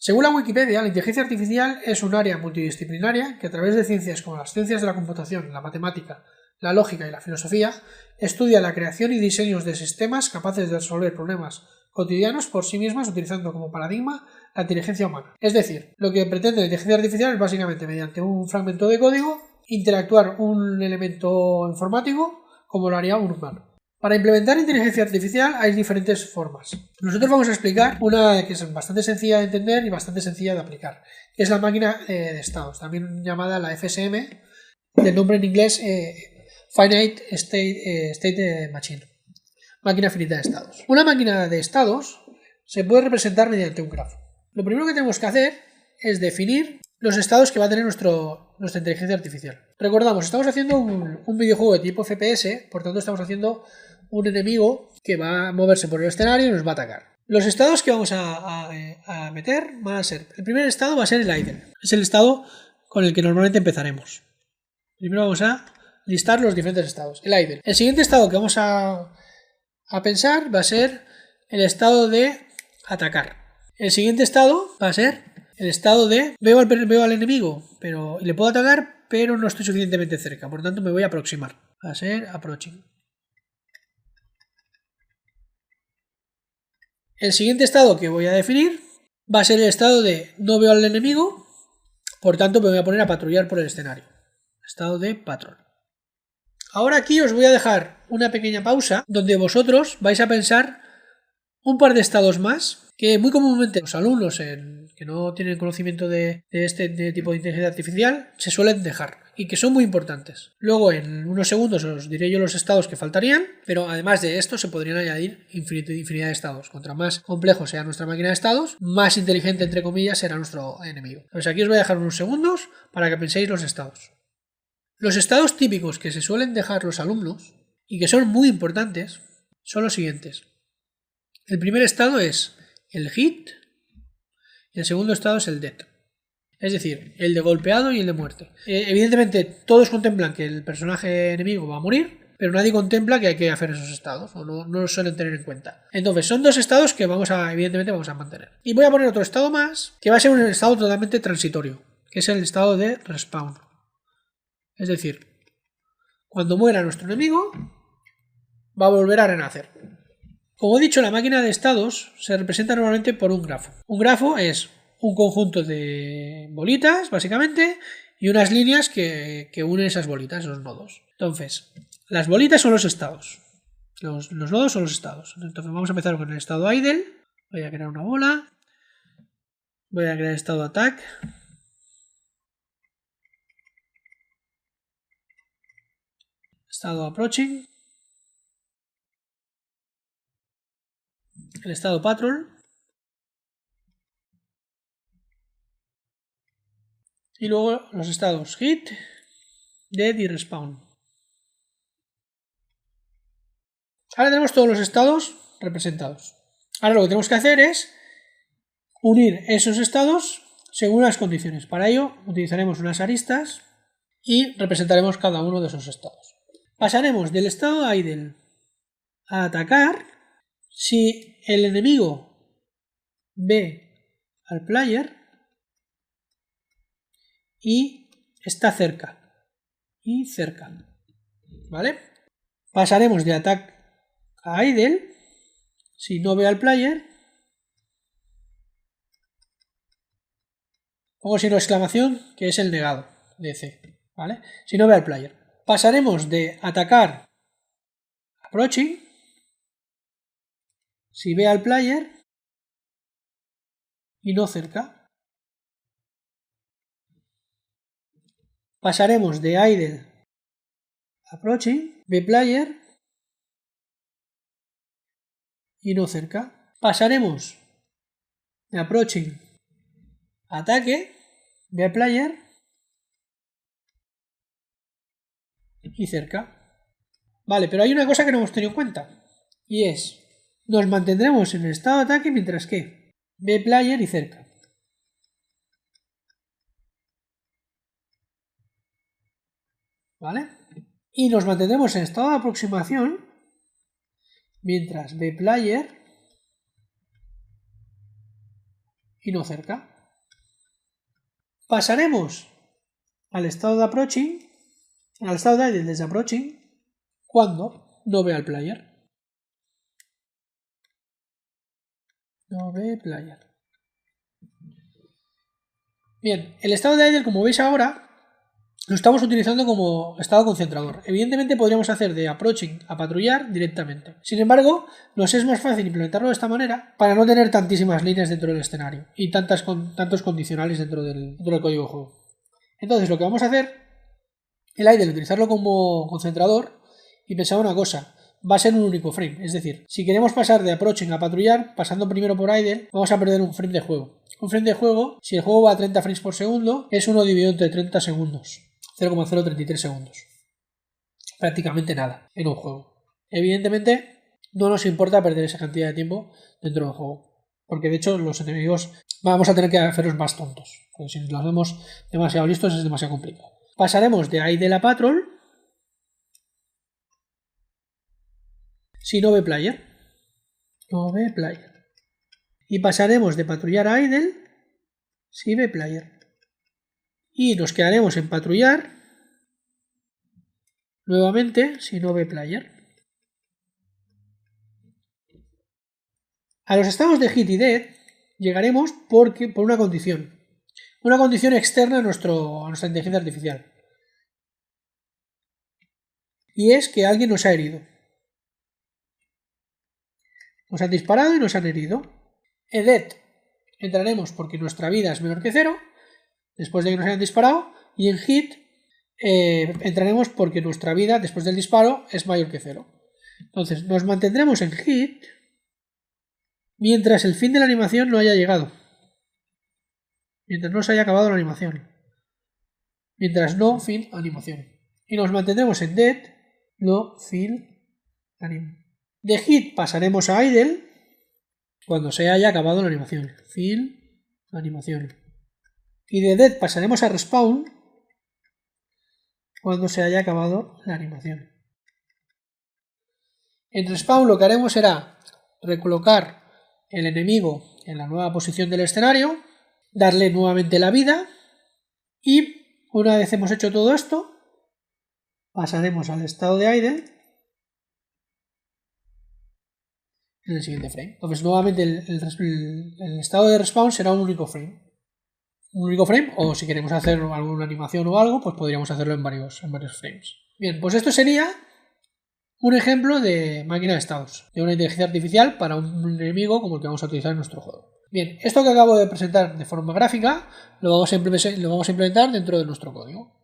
Según la Wikipedia, la inteligencia artificial es un área multidisciplinaria que a través de ciencias como las ciencias de la computación, la matemática, la lógica y la filosofía estudia la creación y diseños de sistemas capaces de resolver problemas cotidianos por sí mismas utilizando como paradigma la inteligencia humana. Es decir, lo que pretende la inteligencia artificial es básicamente mediante un fragmento de código interactuar un elemento informático como lo haría un humano. Para implementar inteligencia artificial hay diferentes formas. Nosotros vamos a explicar una que es bastante sencilla de entender y bastante sencilla de aplicar, que es la máquina de estados, también llamada la FSM, del nombre en inglés Finite State Machine, máquina finita de estados. Una máquina de estados se puede representar mediante un grafo. Lo primero que tenemos que hacer es definir los estados que va a tener nuestra inteligencia artificial. Recordamos, estamos haciendo un videojuego de tipo FPS, por tanto estamos haciendo un enemigo que va a moverse por el escenario y nos va a atacar. Los estados que vamos a meter van a ser, el primer estado va a ser el idle, es el estado con el que normalmente empezaremos. Primero vamos a listar los diferentes estados, el idle. El siguiente estado que vamos a pensar va a ser el estado de atacar. El siguiente estado va a ser el estado de veo al enemigo y le puedo atacar, pero no estoy suficientemente cerca, por tanto me voy a aproximar. Va a ser approaching. El siguiente estado que voy a definir va a ser el estado de no veo al enemigo, por tanto me voy a poner a patrullar por el escenario. Estado de patrol. Ahora aquí os voy a dejar una pequeña pausa donde vosotros vais a pensar un par de estados más que muy comúnmente los alumnos que no tienen conocimiento de este tipo de inteligencia artificial se suelen dejar y que son muy importantes. Luego en unos segundos os diré yo los estados que faltarían, pero además de esto se podrían añadir infinidad de estados. Contra más complejo sea nuestra máquina de estados, más inteligente entre comillas será nuestro enemigo. Pues aquí os voy a dejar unos segundos para que penséis los estados. Los estados típicos que se suelen dejar los alumnos y que son muy importantes son los siguientes. El primer estado es el hit y el segundo estado es el dead. Es decir, el de golpeado y el de muerte. Evidentemente todos contemplan que el personaje enemigo va a morir, pero nadie contempla que hay que hacer esos estados, o no los suelen tener en cuenta. Entonces son dos estados que evidentemente vamos a mantener. Y voy a poner otro estado más, que va a ser un estado totalmente transitorio, que es el estado de respawn. Es decir, cuando muera nuestro enemigo, va a volver a renacer. Como he dicho, la máquina de estados se representa normalmente por un grafo. Un grafo es un conjunto de bolitas, básicamente, y unas líneas que unen esas bolitas, esos nodos. Entonces, las bolitas son los estados. Los nodos son los estados. Entonces vamos a empezar con el estado idle. Voy a crear una bola. Voy a crear el estado attack. Estado approaching. El estado patrol. Y luego los estados hit, dead y respawn. Ahora tenemos todos los estados representados. Ahora lo que tenemos que hacer es unir esos estados según las condiciones. Para ello utilizaremos unas aristas y representaremos cada uno de esos estados. Pasaremos del estado idle a atacar si el enemigo ve al player y está cerca y cerca, ¿vale? Pasaremos de attack a idle si no ve al player, pongo signo de exclamación que es el negado de C, ¿vale? Si no ve al player. Pasaremos de atacar a approaching si ve al player y no cerca. Pasaremos de idle a approaching, ve player y no cerca. Pasaremos de approaching a ataque, ve al player y cerca. Vale, pero hay una cosa que no hemos tenido en cuenta y es, nos mantendremos en el estado de ataque mientras que ve player y cerca. ¿Vale? Y nos mantendremos en estado de aproximación mientras ve player y no cerca. Pasaremos al estado de approaching, al estado de idle desde approaching, cuando no ve al player. No ve player. Bien, el estado de idle, como veis ahora, lo estamos utilizando como estado concentrador. Evidentemente podríamos hacer de approaching a patrullar directamente. Sin embargo, nos es más fácil implementarlo de esta manera para no tener tantísimas líneas dentro del escenario y tantos condicionales dentro del código de juego. Entonces lo que vamos a hacer, el idle, utilizarlo como concentrador y pensar una cosa. Va a ser un único frame, es decir, si queremos pasar de approaching a patrullar, pasando primero por idle, vamos a perder un frame de juego. Un frame de juego, si el juego va a 30 frames por segundo, es 1 dividido entre 30 segundos, 0,033 segundos. Prácticamente nada en un juego. Evidentemente, no nos importa perder esa cantidad de tiempo dentro del juego, porque de hecho los enemigos vamos a tener que hacerlos más tontos, porque si los hacemos demasiado listos es demasiado complicado. Pasaremos de idle a patrol si no ve player. No ve player. Y pasaremos de patrullar a idle si ve player. Y nos quedaremos en patrullar nuevamente si no ve player. A los estados de hit y dead llegaremos por una condición. Una condición externa a nuestra inteligencia artificial. Y es que alguien nos ha herido. Nos han disparado y nos han herido. En dead entraremos porque nuestra vida es menor que 0, después de que nos hayan disparado, y en hit entraremos porque nuestra vida después del disparo es mayor que 0. Entonces nos mantendremos en hit mientras el fin de la animación no haya llegado. Mientras no se haya acabado la animación. Mientras no fin animación. Y nos mantendremos en dead, no fin animación. De hit pasaremos a idle cuando se haya acabado la animación. Fin animación. Y de dead pasaremos a respawn cuando se haya acabado la animación. En respawn lo que haremos será recolocar el enemigo en la nueva posición del escenario, darle nuevamente la vida y una vez hemos hecho todo esto, pasaremos al estado de idle en el siguiente frame. Entonces nuevamente el estado de respawn será un único frame. Un único frame, o si queremos hacer alguna animación o algo, pues podríamos hacerlo en varios frames. Bien, pues esto sería un ejemplo de máquina de estados, de una inteligencia artificial para un enemigo como el que vamos a utilizar en nuestro juego. Bien, esto que acabo de presentar de forma gráfica lo vamos a implementar dentro de nuestro código.